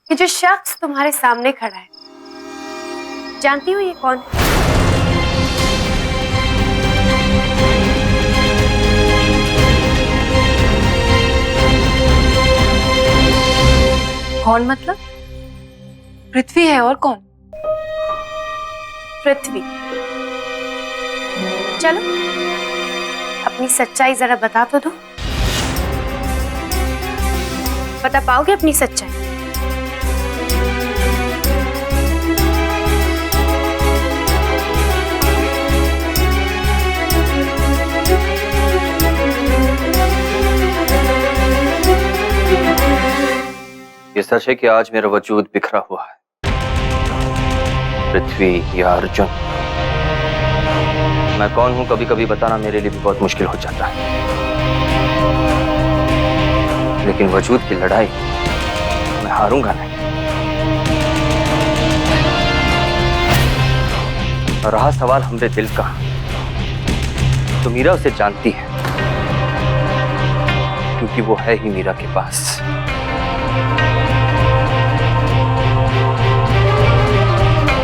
कि जो शख्स तुम्हारे सामने खड़ा है, जानती हो ये कौन है? कौन मतलब? पृथ्वी है, और कौन? पृथ्वी। चलो अपनी सच्चाई जरा बता तो दो। बता पाओगे अपनी सच्चाई? ये सच है कि आज मेरा वजूद बिखरा हुआ है। पृथ्वी या अर्जुन, मैं कौन हूं कभी कभी बताना मेरे लिए भी बहुत मुश्किल हो जाता है, लेकिन वजूद की लड़ाई मैं हारूंगा नहीं। और रहा सवाल हमरे दिल का, तो मीरा उसे जानती है, क्योंकि वो है ही मीरा के पास।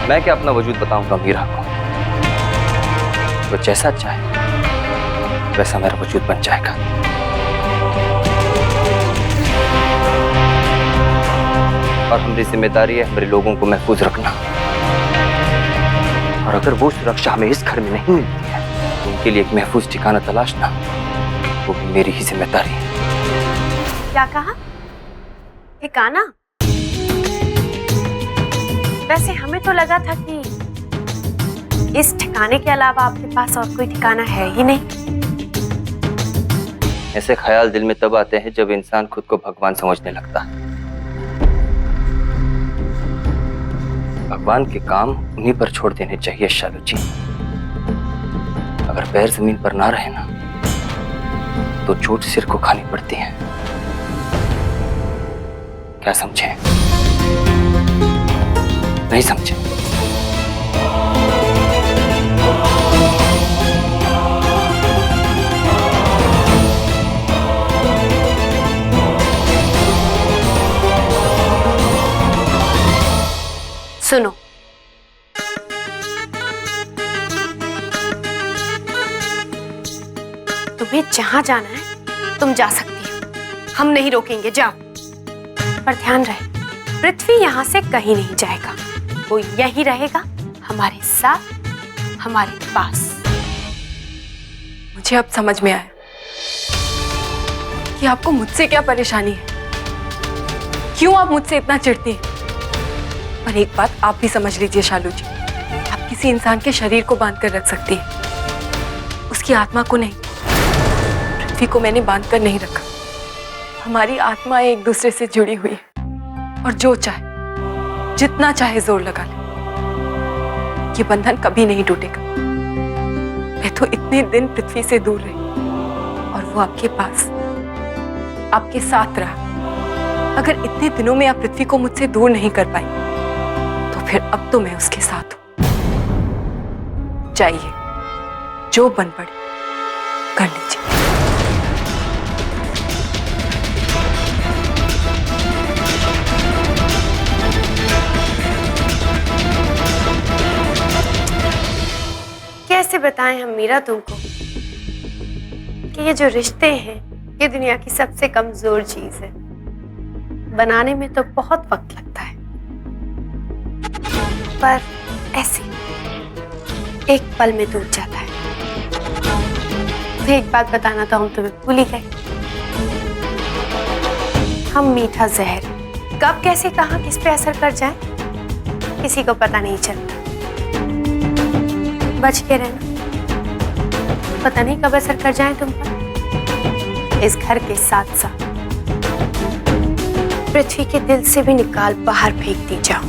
मैं क्या अपना वजूद बताऊंगा मीरा को? वो जैसा चाहे वैसा मेरा वजूद बन जाएगा। और हमारी जिम्मेदारी है हमारे लोगों को महफूज रखना। और अगर वो सुरक्षा हमें इस घर में नहीं मिलती है, तो उनके लिए एक महफूज ठिकाना तलाशना वो भी मेरी ही जिम्मेदारी है। क्या कहा? ठिकाना? वैसे हमें तो लगा था कि इस ठिकाने के अलावा आपके पास और कोई ठिकाना है ही नहीं। ऐसे ख्याल दिल में तब आते हैं जब इंसान खुद को भगवान समझने लगता है। भगवान के काम उन्हीं पर छोड़ देने चाहिए शालू जी। अगर पैर जमीन पर ना रहे ना, तो चोट सिर को खानी पड़ती है। क्या समझे? नहीं समझे? सुनो, तुम्हें जहां जाना है तुम जा सकती हो, हम नहीं रोकेंगे, जाओ। पर ध्यान रहे, पृथ्वी यहां से कहीं नहीं जाएगा, वो यही रहेगा हमारे साथ, हमारे पास। मुझे अब समझ में आया कि आपको मुझसे क्या परेशानी है, क्यों आप मुझसे इतना चिढ़ती हैं। पर एक बात आप भी समझ लीजिए शालू जी, आप किसी इंसान के शरीर को बांध कर रख सकती हैं, उसकी आत्मा को नहीं। पृथ्वी को मैंने बांध कर नहीं रखा। हमारी आत्मा एक दूसरे से जुड़ी हुई है, और जो चाहे जितना चाहे जोर लगा ले, ये बंधन कभी नहीं टूटेगा। मैं तो इतने दिन पृथ्वी से दूर रही, और वो आपके पास, आपके साथ रहा। अगर इतने दिनों में आप पृथ्वी को मुझसे दूर नहीं कर पाई, तो फिर अब तो मैं उसके साथ हूं। जाइए, जो बन पड़े कर लीजिए। कैसे बताएं हम मीरा तुमको कि ये जो रिश्ते हैं ये दुनिया की सबसे कमजोर चीज है। बनाने में तो बहुत वक्त लगता है, पर ऐसे एक पल में टूट जाता है। तो एक बात बताना तो हम तुम्हें भूल ही गए, हम मीठा जहर कब कैसे कहाँ किस पे असर कर जाए किसी को पता नहीं चलता। बच के रहना, पता नहीं कब असर कर जाए तुम पर। इस घर के साथ साथ पृथ्वी के दिल से भी निकाल बाहर फेंक दी जाओ।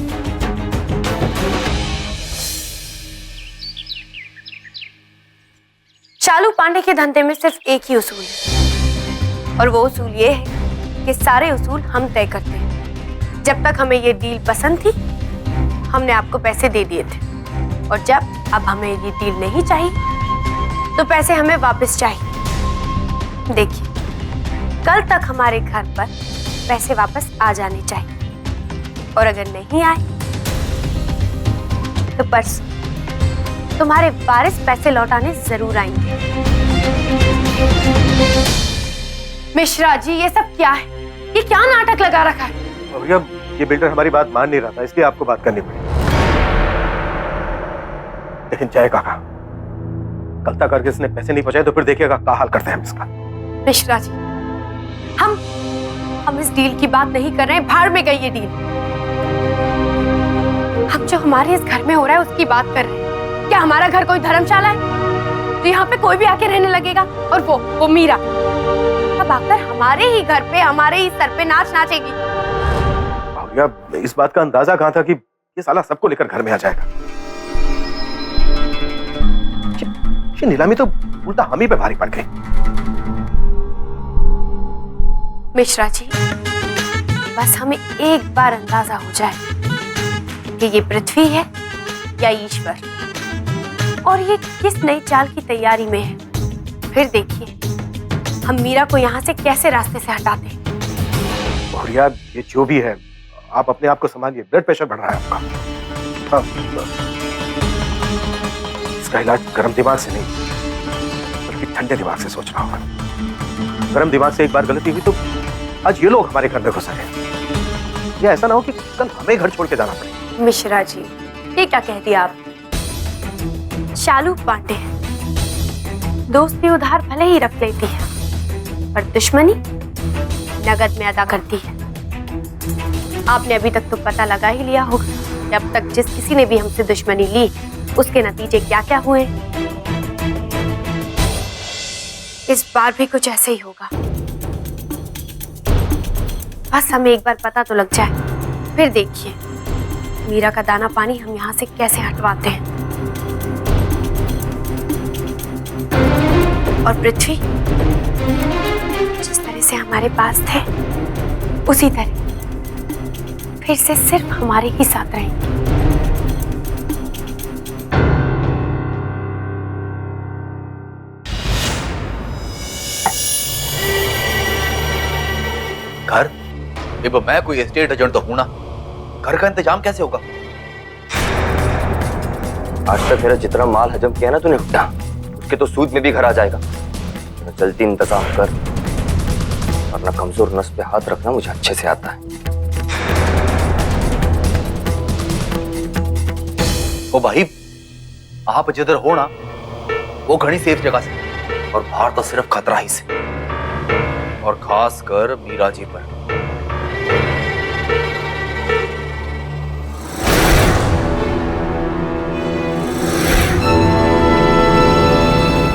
चालू पांडे के धंधे में सिर्फ एक ही उसूल है, और वो उसूल ये है कि सारे उसूल हम तय करते हैं। जब तक हमें ये डील पसंद थी, हमने आपको पैसे दे दिए थे, और जब अब हमें ये डील नहीं चाहिए, तो पैसे हमें वापस चाहिए। देखिए, कल तक हमारे घर पर पैसे वापस आ जाने चाहिए, और अगर नहीं आए तो परसों तुम्हारे वारिस पैसे लौटाने जरूर आएंगे। मिश्रा जी, ये सब क्या है? ये क्या नाटक लगा रखा है? भैया, ये बिल्डर हमारी बात मान नहीं रहा था, इसलिए आपको बात करनी पड़ी। लेकिन जय काका, कल तक अगर इसने पैसे नहीं पहुंचाए तो फिर देखिएगा क्या हाल करते हैं हम इसका। मिश्रा जी, हम इस डील की बात नहीं कर रहे हैं, भाड़ में गई ये डील। हम जो हमारे इस घर में हो रहा है उसकी बात कर रहे हैं। क्या हमारा घर कोई धर्मशाला है तो यहाँ पे कोई भी आके रहने लगेगा? और वो मीरा अब आकर हमारे ही घर पे, हमारे ही सर पे नाच नाचेगी। भैया, इस बात का अंदाजा कहाँ था कि ये साला सबको लेकर घर में आ जाएगा। ये नीलामी तो उल्टा हम ही पे भारी पड़ गई। मिश्रा जी, बस हमें एक बार अंदाजा हो जाए कि ये पृथ्वी है या ईश्वर, और ये किस नई चाल की तैयारी में है, फिर देखिए हम मीरा को यहाँ से कैसे रास्ते से हटाते हैं। भैया, ये जो भी है, आप अपने आप को संभालिए, ब्लड प्रेशर बढ़ रहा है आपका। हाँ, इसका इलाज गर्म दिमाग से नहीं बल्कि ठंडे दिमाग से सोचना होगा। गर्म दिमाग से एक बार गलती हुई तो आज ये लोग हमारे घर में घुस आए। ये ऐसा ना हो कि कल हमें घर छोड़ के जाना पड़े। मिश्रा जी, ये क्या कह दिया आप? शालू पांडे दोस्ती उधार भले ही रख लेती है, पर दुश्मनी नगद में अदा करती है। आपने अभी तक तो पता लगा ही लिया होगा कि अब तक जिस किसी ने भी हमसे दुश्मनी ली उसके नतीजे क्या क्या हुए। इस बार भी कुछ ऐसे ही होगा। बस हमें एक बार पता तो लग जाए, फिर देखिए मीरा का दाना पानी हम यहाँ से कैसे हटवाते हैं। और पृथ्वी जिस तरह से हमारे पास थे उसी तरह फिर से सिर्फ हमारे ही साथ रहेंगे। घर? देखो, मैं कोई एस्टेट एजेंट तो हूं ना, घर का इंतजाम कैसे होगा? आज तक मेरा जितना माल हजम किया ना तूने उठा, उसके तो सूद में भी घर आ जाएगा। जल्दी इंतजाम कर, वरना कमजोर नस पे हाथ रखना मुझे अच्छे से आता है। ओ भाई, आप जिधर हो ना वो घनी सेफ जगह से, और बाहर तो सिर्फ खतरा ही से, और खास कर मीरा जी पर।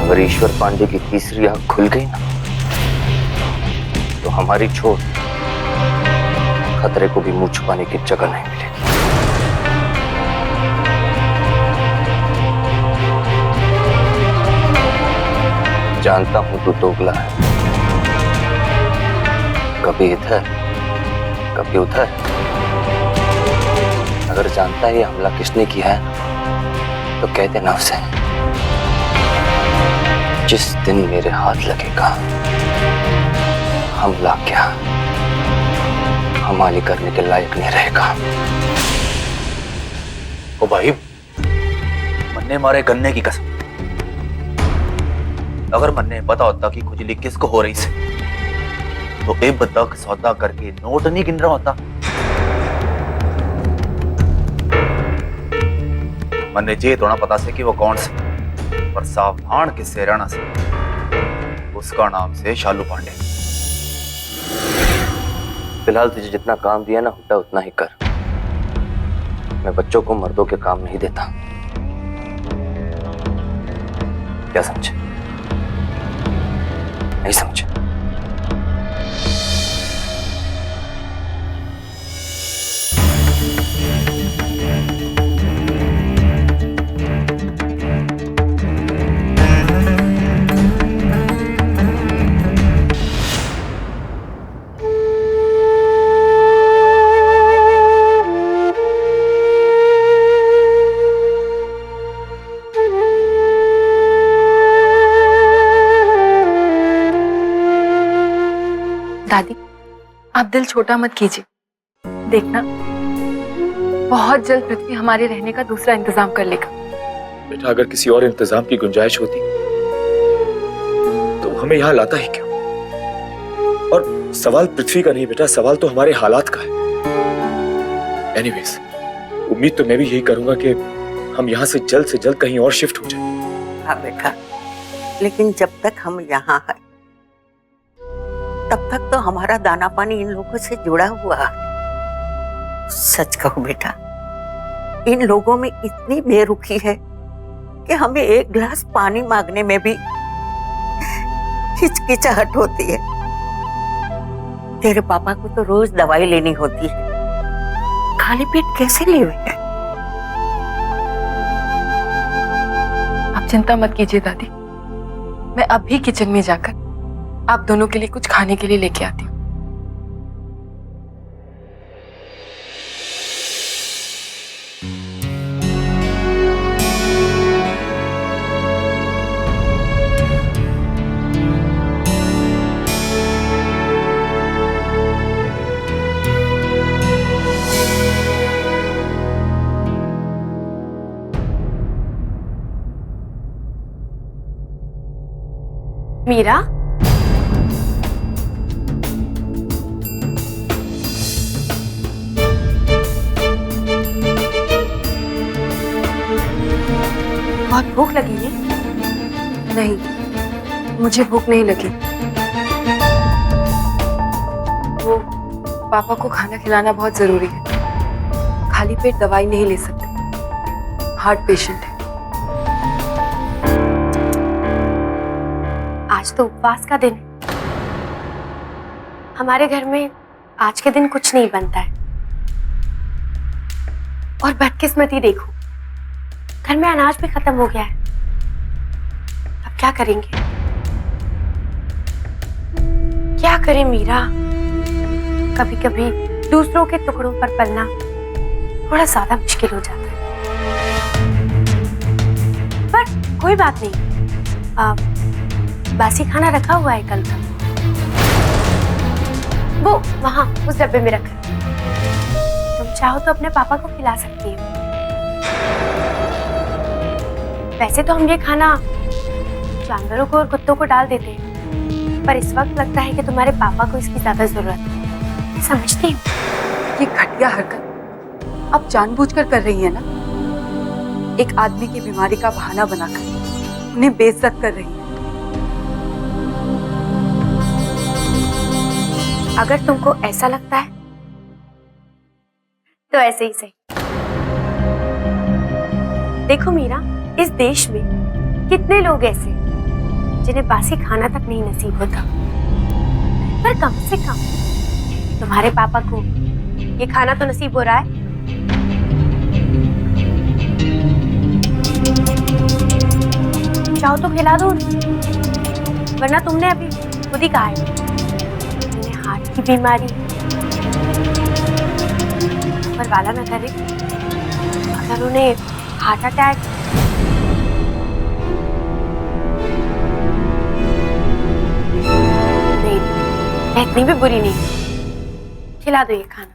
अगर ईश्वर पांडे की तीसरी आंख खुल गई ना तो हमारी छोड़ खतरे को भी मुंह छुपाने की जगह नहीं मिलेगी। जानता हूं तू दोगला है, कभी इधर कभी उधर। अगर जानता है ये हमला किसने किया है तो कह देना उसे, जिस दिन मेरे हाथ लगेगा हमला क्या हमारी करने के लायक नहीं रहेगा। ओ भाई, मन्ने मारे गन्ने की कसम, अगर मन्ने पता होता कि खुजली किसको हो रही से तो अब तक सौदा करके नोट नहीं गिन रहा होता। मन्ने जे तो ना पता से कि वो कौन से, पर सावधान किससे रहना से, उसका नाम से शालू पांडे। फिलहाल तुझे जितना काम दिया ना हुड्डा उतना ही कर। मैं बच्चों को मर्दों के काम नहीं देता, क्या समझे? नहीं समझे? दादी, आप दिल छोटा मत कीजिए। देखना, बहुत जल्द पृथ्वी हमारे रहने का दूसरा इंतजाम कर लेगा। बेटा अगर किसी और इंतजाम की गुंजाइश होती तो हमें यहाँ लाता ही क्यों? और सवाल पृथ्वी का नहीं बेटा, सवाल तो हमारे हालात का है। एनीवेज, उम्मीद तो मैं भी यही करूंगा कि हम यहाँ से जल्द कहीं और शिफ्ट हो जाए। हाँ बेटा, लेकिन जब तक हम यहाँ हैं तब तक तो हमारा दाना पानी इन लोगों से जुड़ा हुआ है। सच कहो बेटा, इन लोगों में इतनी बेरुखी है कि हमें एक गिलास पानी मांगने में भी हिचकिचाहट होती है। तेरे पापा को तो रोज दवाई लेनी होती है, खाली पेट कैसे ले हुए हैं? आप चिंता मत कीजिए दादी, मैं अभी किचन में जाकर आप दोनों के लिए कुछ खाने के लिए लेके आती हूँ। मीरा, बहुत भूख लगी है? नहीं, मुझे भूख नहीं लगी। वो पापा को खाना खिलाना बहुत जरूरी है, खाली पेट दवाई नहीं ले सकते, हार्ट पेशेंट है। आज तो उपवास का दिन है। हमारे घर में आज के दिन कुछ नहीं बनता है। और बदकिस्मती देखो, घर में अनाज भी खत्म हो गया है। अब क्या करेंगे? क्या करें मीरा? कभी कभी दूसरों के टुकड़ों पर पलना थोड़ा ज्यादा मुश्किल हो जाता है। पर कोई बात नहीं, बासी खाना रखा हुआ है कल का, वो वहां उस डब्बे में रखा है। तुम चाहो तो अपने पापा को खिला सकती हो। वैसे तो हम ये खाना जानवरों को और कुत्तों को डाल देते हैं, पर इस वक्त लगता है कि तुम्हारे पापा को इसकी ज्यादा जरूरत है। समझती हूँ। ये घटिया हरकत आप जानबूझकर कर रही है ना? एक आदमी की बीमारी का बहाना बनाकर उन्हें बेइज्जत कर रही है। अगर तुमको ऐसा लगता है तो ऐसे ही सही। देखो मीरा, इस देश में कितने लोग ऐसे जिन्हें बासी खाना तक नहीं नसीब होता, पर कम से कम तुम्हारे पापा को ये खाना तो नसीब हो रहा है। चाहो तो खिला दो, वरना तुमने अभी खुद ही कहा है हार्ट की बीमारी, पर वाला न करे अगर उन्हें हार्ट अटैक। नहीं, इतनी भी बुरी नहीं, खिला दो ये खाना।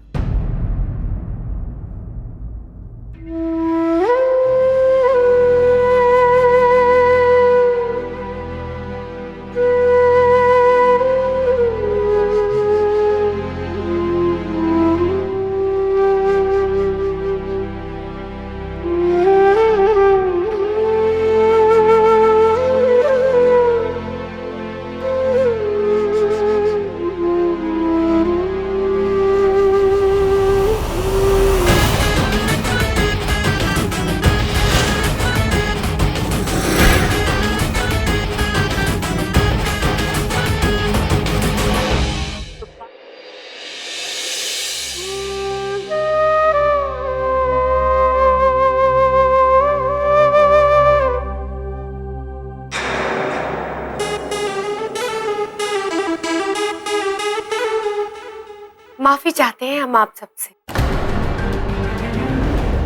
माफी चाहते हैं हम आप सबसे।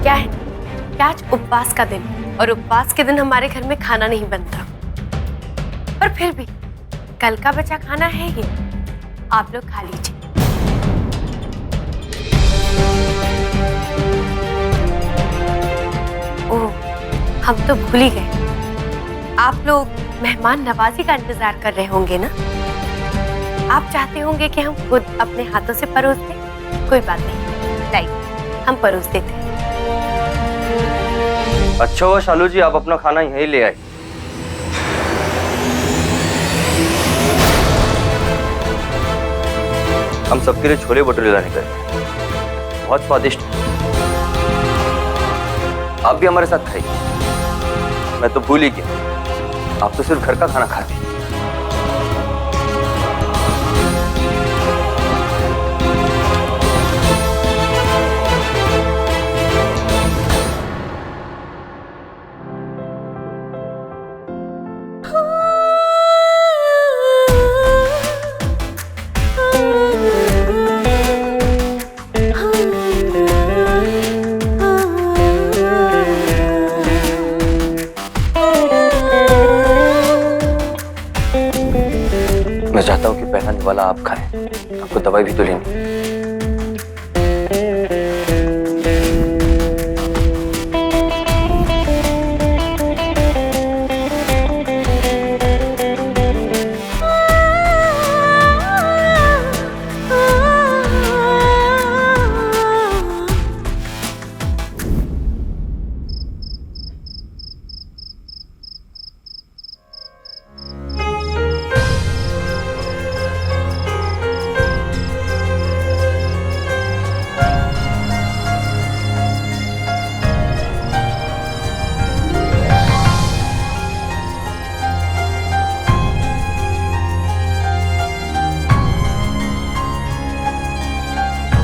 क्या है कि आज उपवास का दिन, और उपवास के दिन हमारे घर में खाना नहीं बनता, पर फिर भी कल का बचा खाना है ये, आप लोग खा लीजिए। ओह, हम तो भूल ही गए। आप लोग मेहमान नवाजी का इंतजार कर रहे होंगे ना? आप चाहते होंगे कि हम खुद अपने हाथों से परोस दें। कोई बात नहीं, लाइए हम परोस देते हैं। अच्छा हुआ शालू जी आप अपना खाना यहीं ले आए। हम सबके लिए छोले भटूरे लाने गए, बहुत स्वादिष्ट। आप भी हमारे साथ खाइए। मैं तो भूल ही गया, आप तो सिर्फ घर का खाना खाते हैं। मैं चाहता हूँ कि पहला निवाला आप खाएं। आपको दवाई भी तो लेनी है।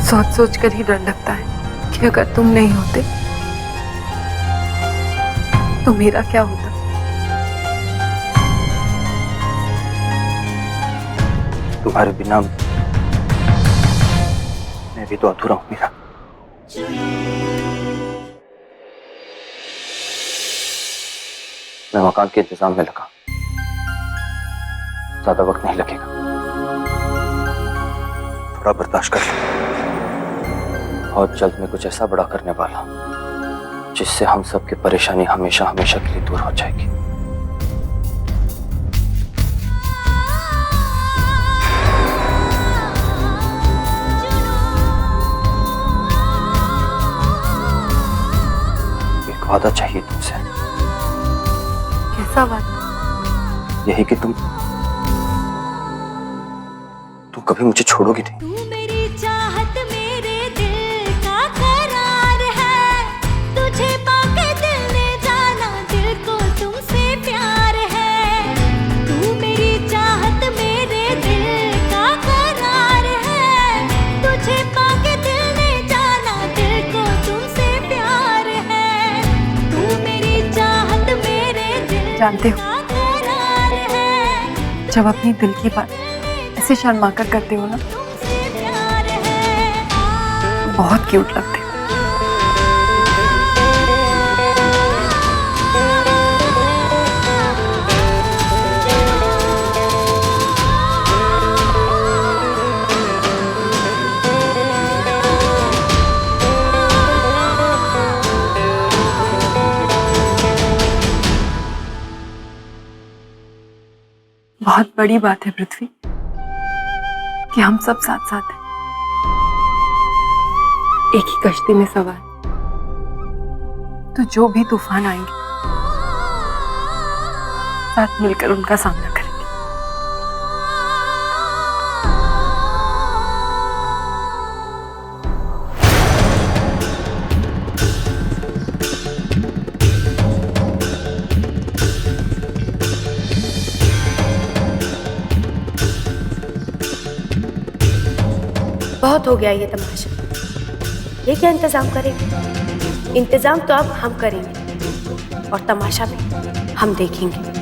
सोच सोच कर ही डर लगता है कि अगर तुम नहीं होते तो मेरा क्या होता। तुम्हारे बिना मैं भी तो अधूरा हूं मीरा। मैं मकान के इंतजाम में लगा, ज्यादा वक्त नहीं लगेगा, थोड़ा बर्दाश्त कर लो। और जल्द मैं कुछ ऐसा बड़ा करने वाला जिससे हम सबकी परेशानी हमेशा हमेशा के लिए दूर हो जाएगी। एक वादा चाहिए तुमसे। कैसा वादा? यही कि तुम कभी मुझे छोड़ोगी नहीं। जानते हो, जब अपनी दिल की बात ऐसे शर्मा कर करते हो ना, बहुत क्यूट लगते हो। बहुत बड़ी बात है पृथ्वी कि हम सब साथ साथ हैं, एक ही कश्ती में सवार। तो जो भी तूफान आएंगे साथ मिलकर उनका सामना करेंगे। बहुत हो गया ये तमाशा। ये क्या इंतजाम करेंगे? इंतजाम तो अब हम करेंगे और तमाशा भी हम देखेंगे।